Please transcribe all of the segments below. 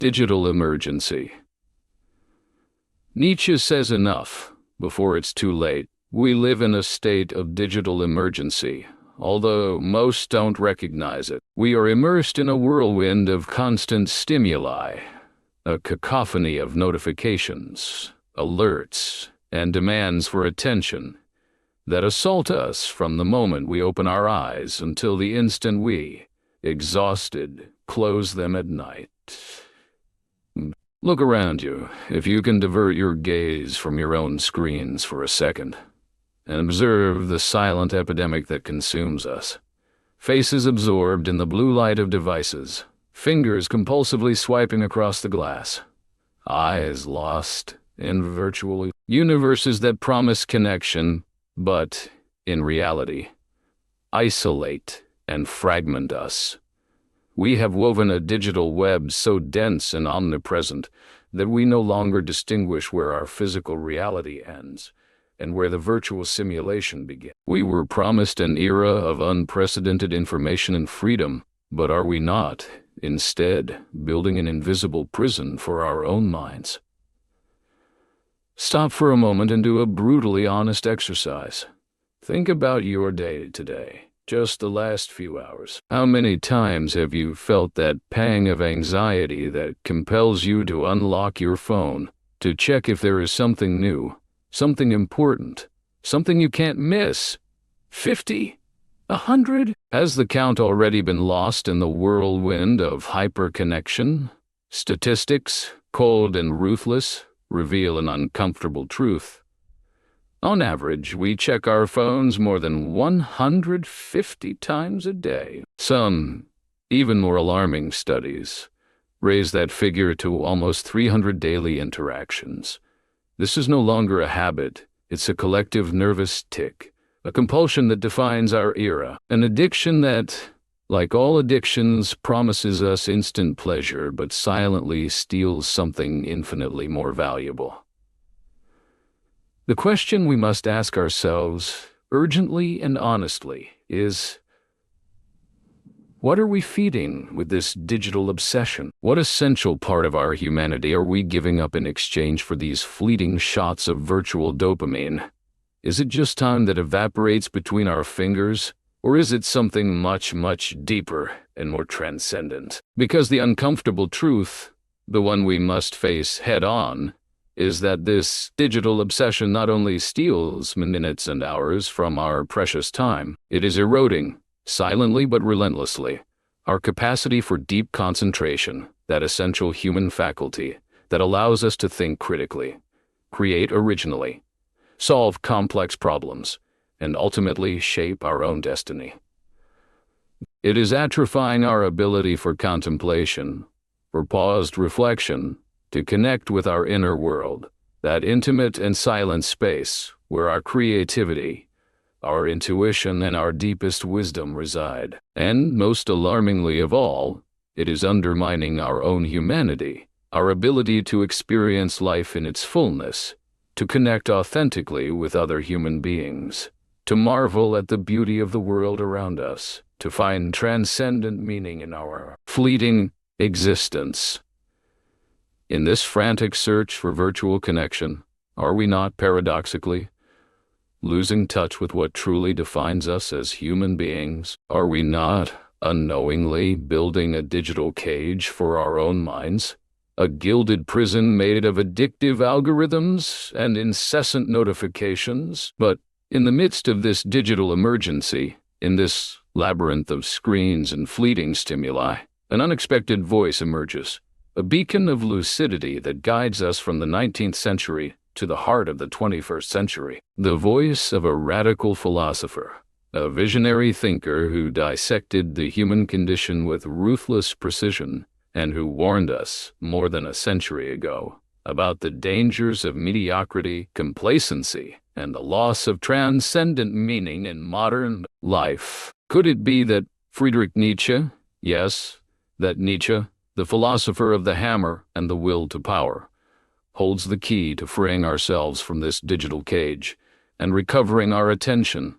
Digital emergency. Nietzsche says enough before it's too late. We live in a state of digital emergency, although most don't recognize it. We are immersed in a whirlwind of constant stimuli, a cacophony of notifications, alerts, and demands for attention that assault us from the moment we open our eyes until the instant we, exhausted, close them at night. Look around you, if you can divert your gaze from your own screens for a second, and observe the silent epidemic that consumes us. Faces absorbed in the blue light of devices, fingers compulsively swiping across the glass, eyes lost in virtual universes that promise connection, but, in reality, isolate and fragment us. We have woven a digital web so dense and omnipresent that we no longer distinguish where our physical reality ends and where the virtual simulation begins. We were promised an era of unprecedented information and freedom, but are we not, instead, building an invisible prison for our own minds? Stop for a moment and do a brutally honest exercise. Think about your day today. Just the last few hours. How many times have you felt that pang of anxiety that compels you to unlock your phone, to check if there is something new, something important, something you can't miss? 50? 100? Has the count already been lost in the whirlwind of hyperconnection? Statistics, cold and ruthless, reveal an uncomfortable truth. On average, we check our phones more than 150 times a day. Some, even more alarming studies, raise that figure to almost 300 daily interactions. This is no longer a habit, it's a collective nervous tic, a compulsion that defines our era, an addiction that, like all addictions, promises us instant pleasure but silently steals something infinitely more valuable. The question we must ask ourselves, urgently and honestly, is, what are we feeding with this digital obsession? What essential part of our humanity are we giving up in exchange for these fleeting shots of virtual dopamine? Is it just time that evaporates between our fingers, or is it something much, much deeper and more transcendent? Because the uncomfortable truth, the one we must face head-on, is that this digital obsession not only steals minutes and hours from our precious time, it is eroding, silently but relentlessly, our capacity for deep concentration, that essential human faculty that allows us to think critically, create originally, solve complex problems, and ultimately shape our own destiny. It is atrophying our ability for contemplation, for paused reflection, to connect with our inner world, that intimate and silent space where our creativity, our intuition, and our deepest wisdom reside. And, most alarmingly of all, it is undermining our own humanity, our ability to experience life in its fullness, to connect authentically with other human beings, to marvel at the beauty of the world around us, to find transcendent meaning in our fleeting existence. In this frantic search for virtual connection, are we not, paradoxically, losing touch with what truly defines us as human beings? Are we not, unknowingly, building a digital cage for our own minds? A gilded prison made of addictive algorithms and incessant notifications? But in the midst of this digital emergency, in this labyrinth of screens and fleeting stimuli, an unexpected voice emerges. A beacon of lucidity that guides us from the 19th century to the heart of the 21st century. The voice of a radical philosopher, a visionary thinker who dissected the human condition with ruthless precision and who warned us more than a century ago about the dangers of mediocrity, complacency, and the loss of transcendent meaning in modern life. Could it be that Friedrich Nietzsche, yes, that Nietzsche, the philosopher of the hammer and the will to power, holds the key to freeing ourselves from this digital cage and recovering our attention,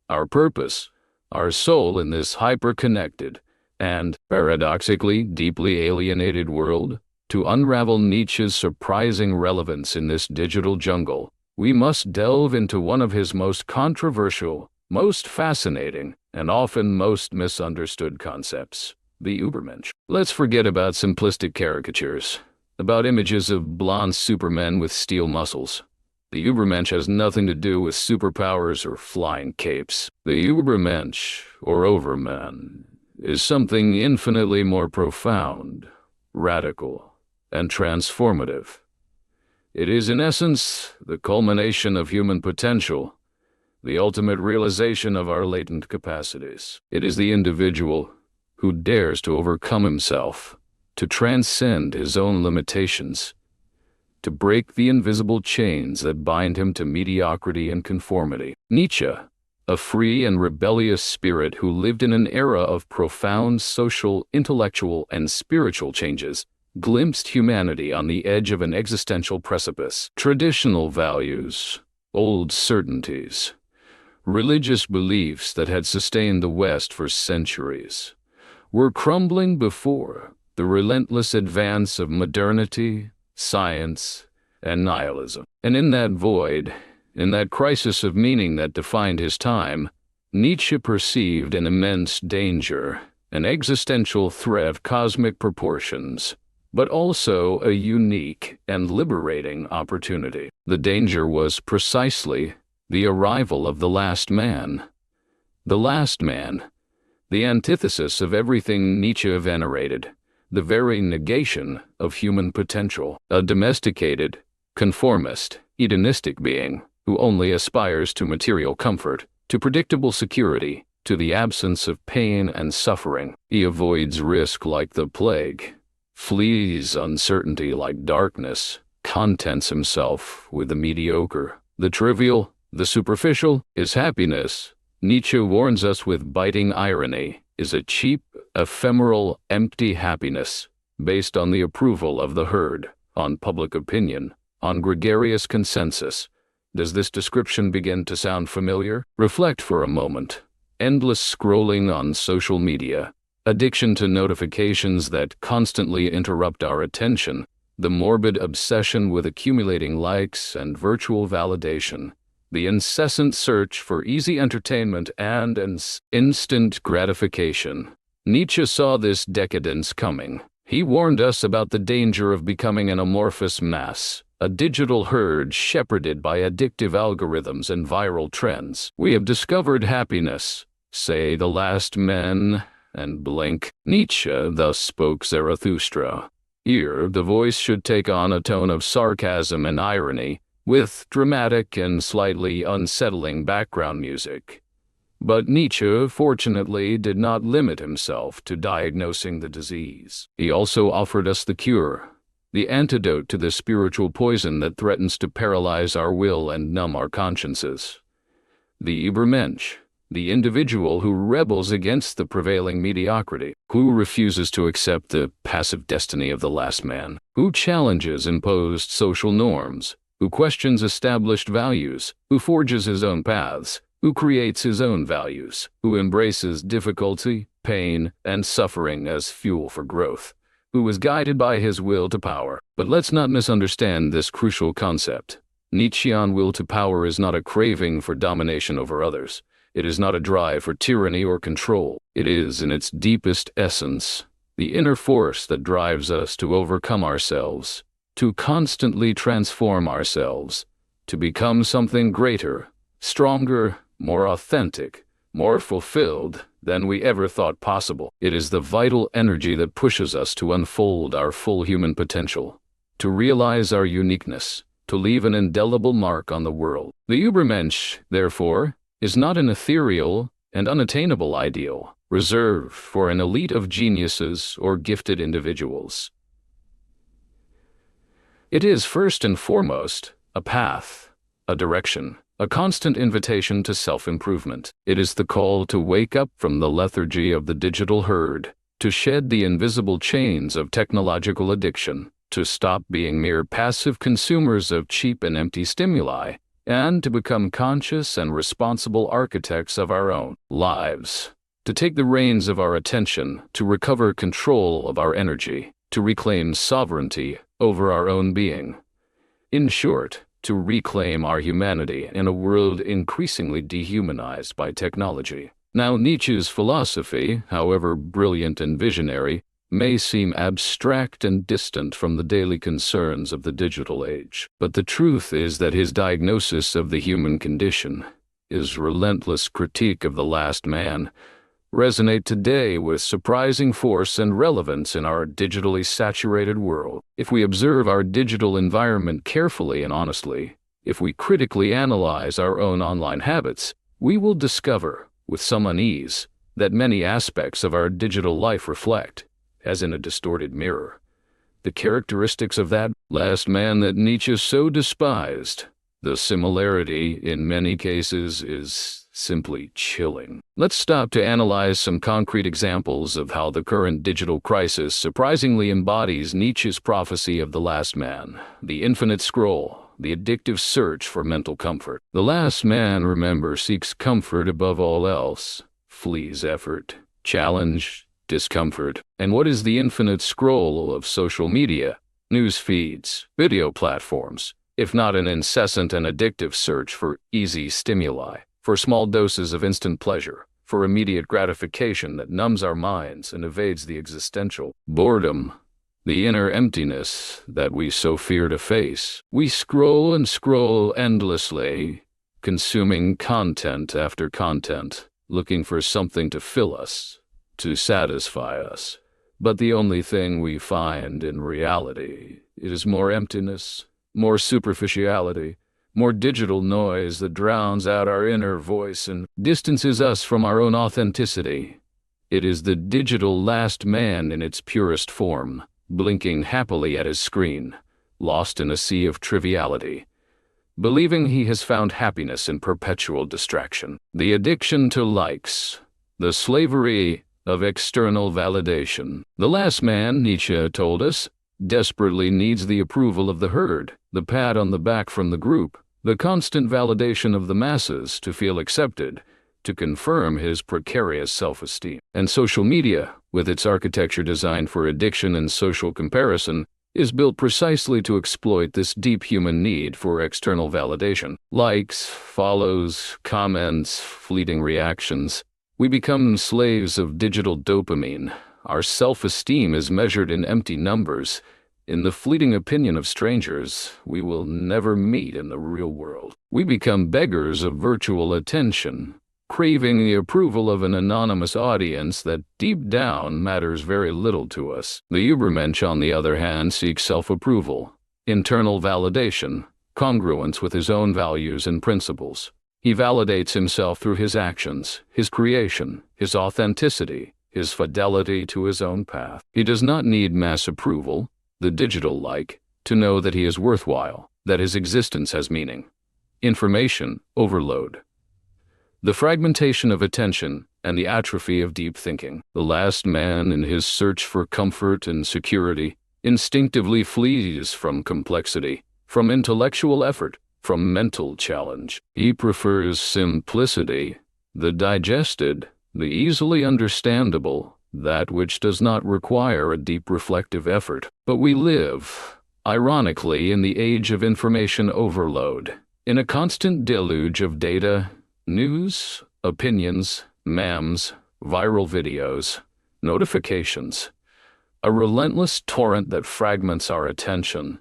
our purpose, our soul in this hyper-connected and, paradoxically, deeply alienated world? To unravel Nietzsche's surprising relevance in this digital jungle, we must delve into one of his most controversial, most fascinating, and often most misunderstood concepts, the Übermensch. Let's forget about simplistic caricatures, about images of blonde supermen with steel muscles. The Übermensch has nothing to do with superpowers or flying capes. The Übermensch, or Overman, is something infinitely more profound, radical, and transformative. It is in essence the culmination of human potential, the ultimate realization of our latent capacities. It is the individual who dares to overcome himself, to transcend his own limitations, to break the invisible chains that bind him to mediocrity and conformity. Nietzsche, a free and rebellious spirit who lived in an era of profound social, intellectual, and spiritual changes, glimpsed humanity on the edge of an existential precipice. Traditional values, old certainties, religious beliefs that had sustained the West for centuries were crumbling before the relentless advance of modernity, science, and nihilism. And in that void, in that crisis of meaning that defined his time, Nietzsche perceived an immense danger, an existential threat of cosmic proportions, but also a unique and liberating opportunity. The danger was precisely the arrival of the last man. The last man, the antithesis of everything Nietzsche venerated, the very negation of human potential, a domesticated, conformist, hedonistic being who only aspires to material comfort, to predictable security, to the absence of pain and suffering. He avoids risk like the plague, flees uncertainty like darkness, contents himself with the mediocre, the trivial, the superficial. His happiness, Nietzsche warns us with biting irony, is a cheap, ephemeral, empty happiness based on the approval of the herd, on public opinion, on gregarious consensus. Does this description begin to sound familiar? Reflect for a moment. Endless scrolling on social media, addiction to notifications that constantly interrupt our attention, the morbid obsession with accumulating likes and virtual validation, the incessant search for easy entertainment and instant gratification. Nietzsche saw this decadence coming. He warned us about the danger of becoming an amorphous mass, a digital herd shepherded by addictive algorithms and viral trends. We have discovered happiness, say the last men, and blink. Nietzsche thus spoke Zarathustra. Here, the voice should take on a tone of sarcasm and irony, with dramatic and slightly unsettling background music. But Nietzsche, fortunately, did not limit himself to diagnosing the disease. He also offered us the cure, the antidote to the spiritual poison that threatens to paralyze our will and numb our consciences. The Übermensch, the individual who rebels against the prevailing mediocrity, who refuses to accept the passive destiny of the last man, who challenges imposed social norms, who questions established values, who forges his own paths, who creates his own values, who embraces difficulty, pain, and suffering as fuel for growth, who is guided by his will to power. But let's not misunderstand this crucial concept. Nietzschean will to power is not a craving for domination over others. It is not a drive for tyranny or control. It is, in its deepest essence, the inner force that drives us to overcome ourselves, to constantly transform ourselves, to become something greater, stronger, more authentic, more fulfilled than we ever thought possible. It is the vital energy that pushes us to unfold our full human potential, to realize our uniqueness, to leave an indelible mark on the world. The Übermensch, therefore, is not an ethereal and unattainable ideal, reserved for an elite of geniuses or gifted individuals. It is first and foremost a path, a direction, a constant invitation to self-improvement. It is the call to wake up from the lethargy of the digital herd, to shed the invisible chains of technological addiction, to stop being mere passive consumers of cheap and empty stimuli, and to become conscious and responsible architects of our own lives, to take the reins of our attention, to recover control of our energy, to reclaim sovereignty over our own being. In short, to reclaim our humanity in a world increasingly dehumanized by technology. Now, Nietzsche's philosophy, however brilliant and visionary, may seem abstract and distant from the daily concerns of the digital age. But the truth is that his diagnosis of the human condition, his relentless critique of the last man, resonate today with surprising force and relevance in our digitally saturated world. If we observe our digital environment carefully and honestly, if we critically analyze our own online habits, we will discover, with some unease, that many aspects of our digital life reflect, as in a distorted mirror, the characteristics of that last man that Nietzsche so despised. The similarity, in many cases, is simply chilling. Let's stop to analyze some concrete examples of how the current digital crisis surprisingly embodies Nietzsche's prophecy of the last man, the infinite scroll, the addictive search for mental comfort. The last man, remember, seeks comfort above all else, flees effort, challenge, discomfort. And what is the infinite scroll of social media, news feeds, video platforms, if not an incessant and addictive search for easy stimuli, for small doses of instant pleasure, for immediate gratification that numbs our minds and evades the existential boredom, the inner emptiness that we so fear to face? We scroll and scroll endlessly, consuming content after content, looking for something to fill us, to satisfy us. But the only thing we find in reality is more emptiness, more superficiality, more digital noise that drowns out our inner voice and distances us from our own authenticity. It is the digital last man in its purest form, blinking happily at his screen, lost in a sea of triviality, believing he has found happiness in perpetual distraction. The addiction to likes, the slavery of external validation. The last man, Nietzsche told us, desperately needs the approval of the herd, the pat on the back from the group, the constant validation of the masses to feel accepted, to confirm his precarious self-esteem. And social media, with its architecture designed for addiction and social comparison, is built precisely to exploit this deep human need for external validation. Likes, follows, comments, fleeting reactions. We become slaves of digital dopamine. Our self-esteem is measured in empty numbers, in the fleeting opinion of strangers we will never meet in the real world. We become beggars of virtual attention, craving the approval of an anonymous audience that deep down matters very little to us. The Übermensch, on the other hand, seeks self-approval, internal validation, congruence with his own values and principles. He validates himself through his actions, his creation, his authenticity, his fidelity to his own path. He does not need mass approval, the digital like, to know that he is worthwhile, that his existence has meaning. Information overload, the fragmentation of attention, and the atrophy of deep thinking. The last man, in his search for comfort and security, instinctively flees from complexity, from intellectual effort, from mental challenge. He prefers simplicity, the digested, the easily understandable, that which does not require a deep reflective effort. But we live, ironically, in the age of information overload, in a constant deluge of data, news, opinions, memes, viral videos, notifications, a relentless torrent that fragments our attention,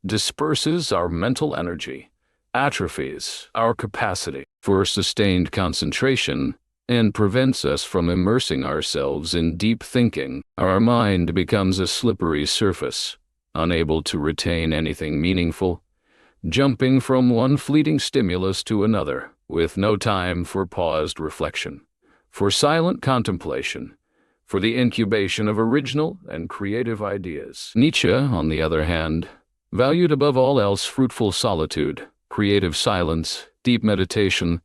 disperses our mental energy, atrophies our capacity for sustained concentration, and prevents us from immersing ourselves in deep thinking. Our mind becomes a slippery surface, unable to retain anything meaningful, jumping from one fleeting stimulus to another, with no time for paused reflection, for silent contemplation, for the incubation of original and creative ideas. Nietzsche, on the other hand, valued above all else fruitful solitude, creative silence, deep meditation,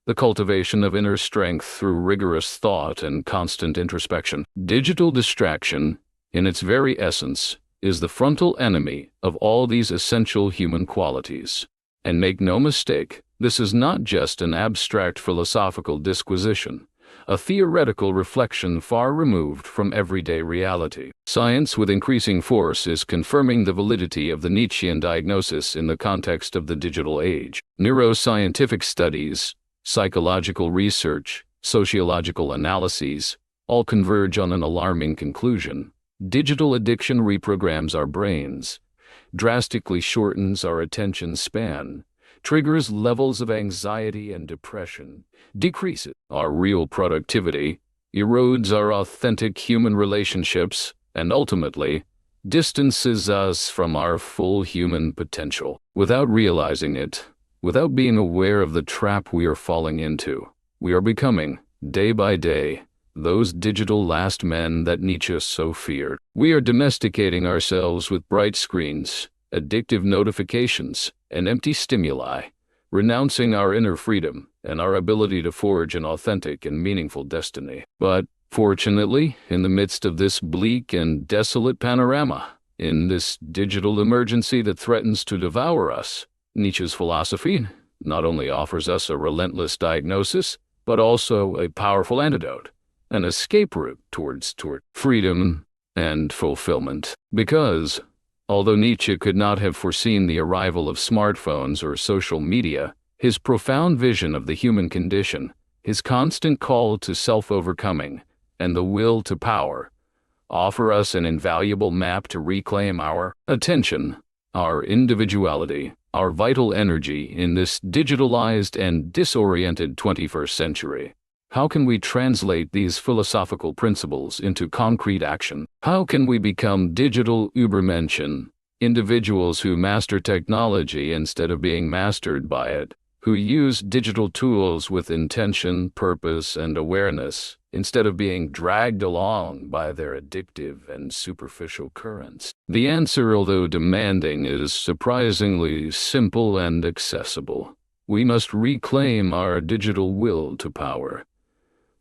the cultivation of inner strength through rigorous thought and constant introspection. Digital distraction, in its very essence, is the frontal enemy of all these essential human qualities. And make no mistake, this is not just an abstract philosophical disquisition. a theoretical reflection far removed from everyday reality. Science with increasing force is confirming the validity of the Nietzschean diagnosis in the context of the digital age. Neuroscientific studies, psychological research, sociological analyses, all converge on an alarming conclusion. Digital addiction reprograms our brains, drastically shortens our attention span, triggers levels of anxiety and depression, decreases our real productivity, erodes our authentic human relationships, and ultimately distances us from our full human potential. Without realizing it, without being aware of the trap we are falling into, we are becoming, day by day, those digital last men that Nietzsche so feared. We are domesticating ourselves with bright screens, addictive notifications, and empty stimuli, renouncing our inner freedom and our ability to forge an authentic and meaningful destiny. But, fortunately, in the midst of this bleak and desolate panorama, in this digital emergency that threatens to devour us, Nietzsche's philosophy not only offers us a relentless diagnosis, but also a powerful antidote, an escape route towards freedom and fulfillment. Because, although Nietzsche could not have foreseen the arrival of smartphones or social media, his profound vision of the human condition, his constant call to self-overcoming, and the will to power, offer us an invaluable map to reclaim our attention, our individuality, our vital energy in this digitalized and disoriented 21st century. How can we translate these philosophical principles into concrete action? How can we become digital Übermenschen, individuals who master technology instead of being mastered by it, who use digital tools with intention, purpose, and awareness, instead of being dragged along by their addictive and superficial currents? The answer, although demanding, is surprisingly simple and accessible. We must reclaim our digital will to power.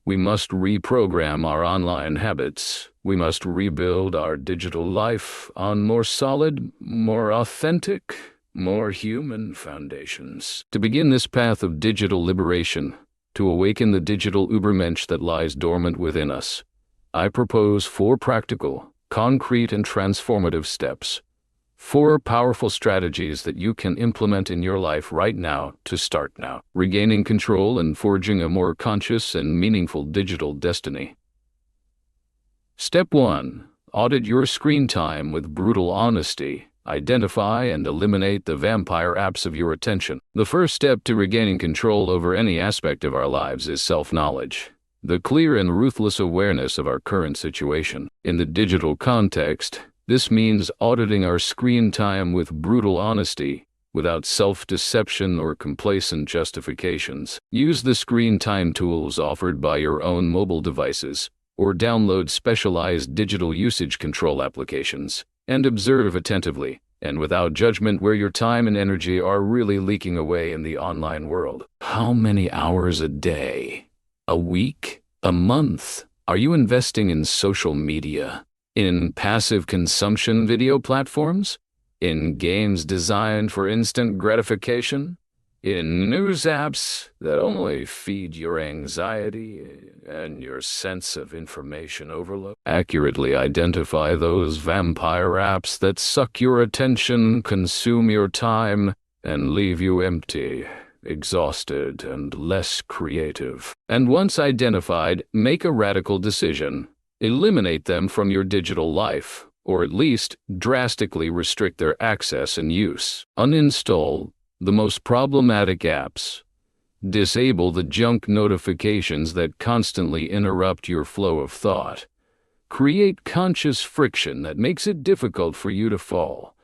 We must reprogram our online habits. We must rebuild our digital life on more solid, more authentic, more human foundations. To begin this path of digital liberation, to awaken the digital Übermensch that lies dormant within us, I propose 4 practical, concrete, and transformative steps. 4 powerful strategies that you can implement in your life right now to start now, regaining control and forging a more conscious and meaningful digital destiny. Step 1. Audit your screen time with brutal honesty. Identify and eliminate the vampire apps of your attention. The first step to regaining control over any aspect of our lives is self-knowledge, the clear and ruthless awareness of our current situation. In the digital context, this means auditing our screen time with brutal honesty, without self-deception or complacent justifications. Use the screen time tools offered by your own mobile devices, or download specialized digital usage control applications, and observe attentively, and without judgment, where your time and energy are really leaking away in the online world. How many hours a day, a week, a month are you investing in social media? In passive consumption video platforms? In games designed for instant gratification? In news apps that only feed your anxiety and your sense of information overload? Accurately identify those vampire apps that suck your attention, consume your time, and leave you empty, exhausted, and less creative. And once identified, make a radical decision. Eliminate them from your digital life, or at least drastically restrict their access and use. Uninstall the most problematic apps. Disable the junk notifications that constantly interrupt your flow of thought. Create conscious friction that makes it difficult for you to fall,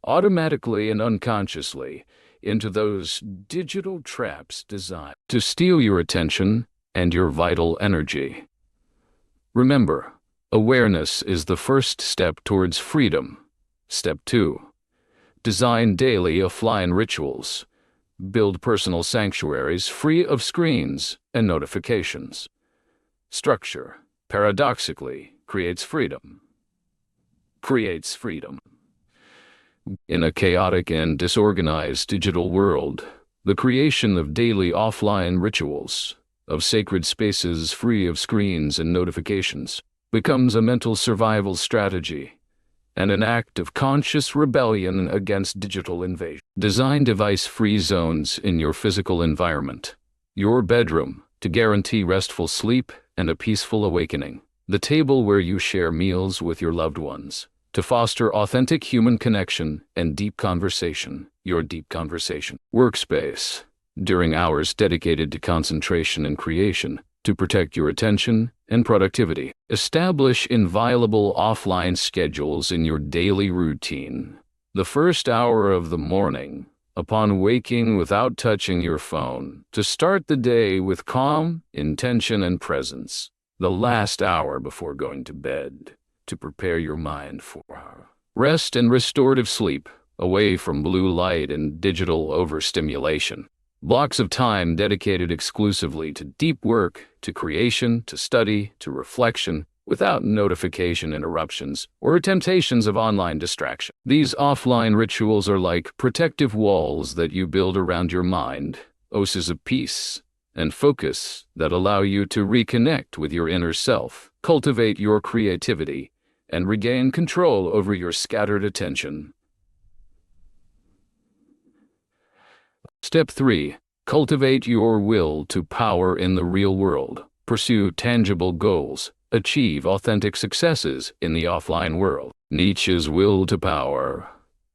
automatically and unconsciously, into those digital traps designed to steal your attention and your vital energy. Remember, awareness is the first step towards freedom. Step 2. Design daily offline rituals. Build personal sanctuaries free of screens and notifications. Structure, paradoxically, creates freedom. In a chaotic and disorganized digital world, the creation of daily offline rituals, of sacred spaces free of screens and notifications becomes a mental survival strategy and an act of conscious rebellion against digital invasion. Design device-free zones in your physical environment. Your bedroom, to guarantee restful sleep and a peaceful awakening. The table where you share meals with your loved ones, to foster authentic human connection and deep conversation. Your deep conversation. Workspace, during hours dedicated to concentration and creation, to protect your attention and productivity. Establish inviolable offline schedules in your daily routine. The first hour of the morning, upon waking without touching your phone, to start the day with calm, intention, and presence. The last hour before going to bed, to prepare your mind for rest and restorative sleep, away from blue light and digital overstimulation. Blocks of time dedicated exclusively to deep work, to creation, to study, to reflection, without notification interruptions or temptations of online distraction. These offline rituals are like protective walls that you build around your mind, oases of peace and focus that allow you to reconnect with your inner self, cultivate your creativity, and regain control over your scattered attention. Step 3. Cultivate your will to power in the real world. Pursue tangible goals. Achieve authentic successes in the offline world. Nietzsche's will to power,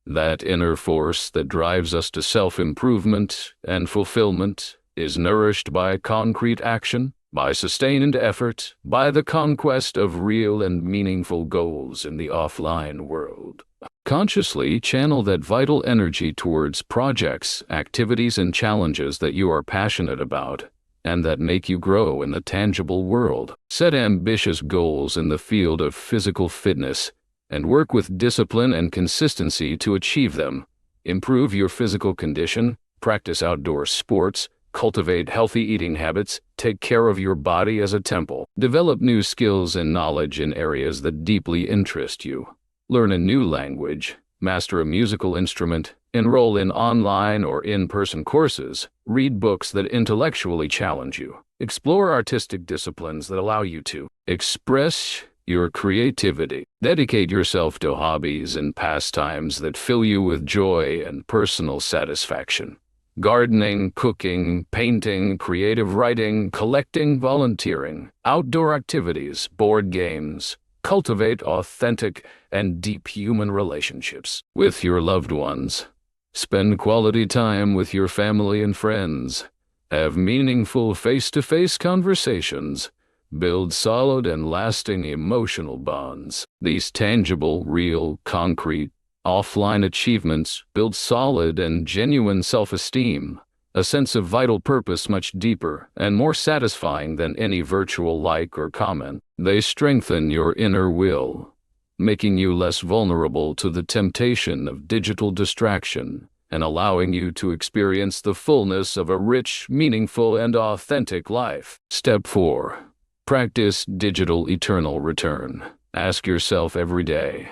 that inner force that drives us to self-improvement and fulfillment, is nourished by concrete action, by sustained effort, by the conquest of real and meaningful goals in the offline world. Consciously channel that vital energy towards projects, activities, and challenges that you are passionate about and that make you grow in the tangible world. Set ambitious goals in the field of physical fitness and work with discipline and consistency to achieve them. Improve your physical condition, practice outdoor sports, cultivate healthy eating habits, take care of your body as a temple. Develop new skills and knowledge in areas that deeply interest you. Learn a new language, master a musical instrument, enroll in online or in-person courses, read books that intellectually challenge you. Explore artistic disciplines that allow you to express your creativity. Dedicate yourself to hobbies and pastimes that fill you with joy and personal satisfaction. Gardening, cooking, painting, creative writing, collecting, volunteering, outdoor activities, board games. Cultivate authentic and deep human relationships with your loved ones. Spend quality time with your family and friends. Have meaningful face-to-face conversations. Build solid and lasting emotional bonds. These tangible, real, concrete, offline achievements build solid and genuine self-esteem, a sense of vital purpose much deeper and more satisfying than any virtual like or comment. They strengthen your inner will, making you less vulnerable to the temptation of digital distraction and allowing you to experience the fullness of a rich, meaningful, and authentic life. Step 4. Practice digital eternal return. Ask yourself every day,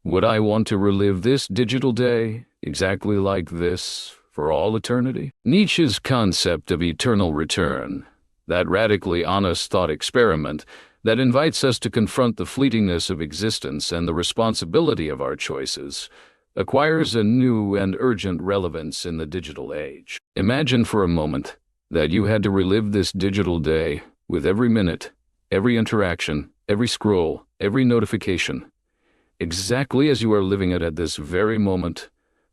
would I want to relive this digital day exactly like this for all eternity? Nietzsche's concept of eternal return, that radically honest thought experiment that invites us to confront the fleetingness of existence and the responsibility of our choices, acquires a new and urgent relevance in the digital age. Imagine for a moment that you had to relive this digital day with every minute, every interaction, every scroll, every notification, exactly as you are living it at this very moment,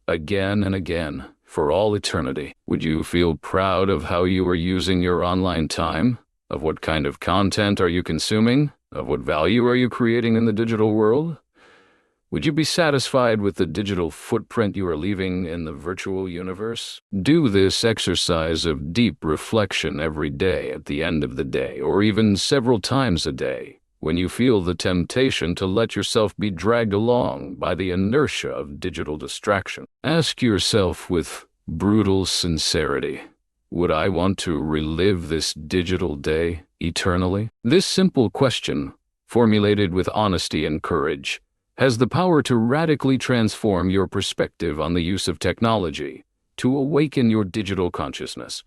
again and again, for all eternity. Would you feel proud of how you are using your online time? Of what kind of content are you consuming? Of what value are you creating in the digital world? Would you be satisfied with the digital footprint you are leaving in the virtual universe? Do this exercise of deep reflection every day at the end of the day, or even several times a day, when you feel the temptation to let yourself be dragged along by the inertia of digital distraction. Ask yourself with brutal sincerity, would I want to relive this digital day eternally? This simple question, formulated with honesty and courage, has the power to radically transform your perspective on the use of technology, to awaken your digital consciousness,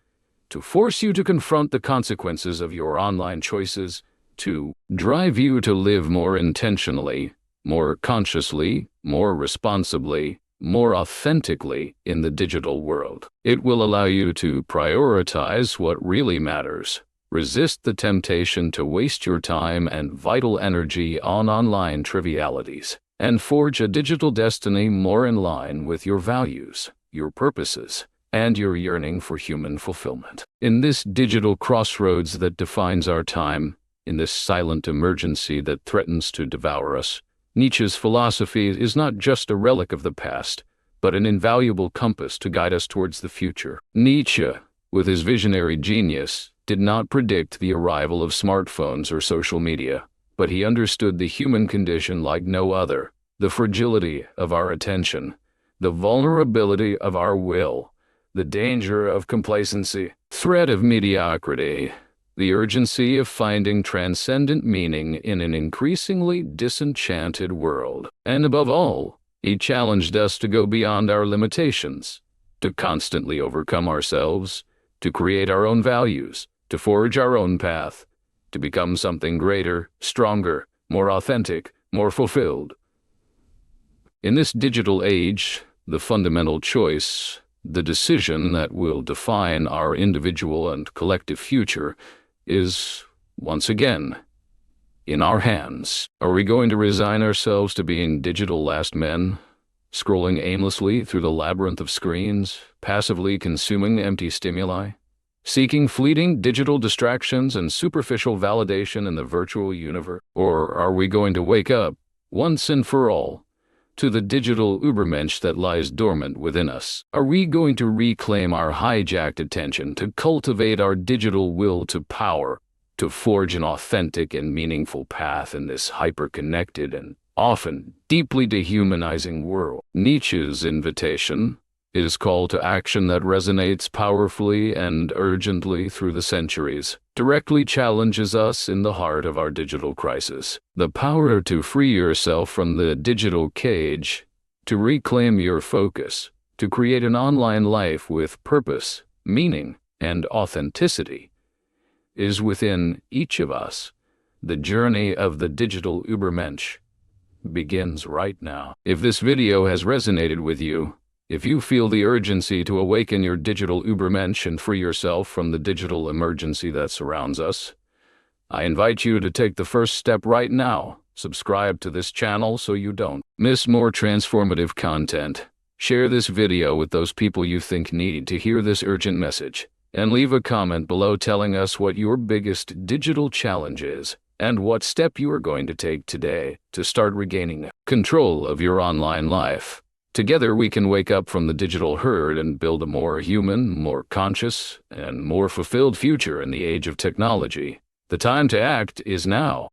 to force you to confront the consequences of your online choices, to drive you to live more intentionally, more consciously, more responsibly, more authentically in the digital world. It will allow you to prioritize what really matters, resist the temptation to waste your time and vital energy on online trivialities, and forge a digital destiny more in line with your values, your purposes, and your yearning for human fulfillment. In this digital crossroads that defines our time, in this silent emergency that threatens to devour us, Nietzsche's philosophy is not just a relic of the past, but an invaluable compass to guide us towards the future. Nietzsche, with his visionary genius, did not predict the arrival of smartphones or social media, but he understood the human condition like no other, the fragility of our attention, the vulnerability of our will, the danger of complacency, threat of mediocrity, the urgency of finding transcendent meaning in an increasingly disenchanted world. And above all, he challenged us to go beyond our limitations, to constantly overcome ourselves, to create our own values, to forge our own path, to become something greater, stronger, more authentic, more fulfilled. In this digital age, the fundamental choice, the decision that will define our individual and collective future, is, once again, in our hands. Are we going to resign ourselves to being digital last men, scrolling aimlessly through the labyrinth of screens, passively consuming empty stimuli, seeking fleeting digital distractions and superficial validation in the virtual universe? Or are we going to wake up, once and for all, to the digital Übermensch that lies dormant within us? Are we going to reclaim our hijacked attention, to cultivate our digital will to power, to forge an authentic and meaningful path in this hyper-connected and often deeply dehumanizing world? Nietzsche's invitation, his call to action that resonates powerfully and urgently through the centuries, directly challenges us in the heart of our digital crisis. The power to free yourself from the digital cage, to reclaim your focus, to create an online life with purpose, meaning, and authenticity, is within each of us. The journey of the digital Übermensch begins right now. If this video has resonated with you, if you feel the urgency to awaken your digital Übermensch and free yourself from the digital emergency that surrounds us, I invite you to take the first step right now. Subscribe to this channel so you don't miss more transformative content. Share this video with those people you think need to hear this urgent message, and leave a comment below telling us what your biggest digital challenge is and what step you are going to take today to start regaining control of your online life. Together we can wake up from the digital herd and build a more human, more conscious, and more fulfilled future in the age of technology. The time to act is now.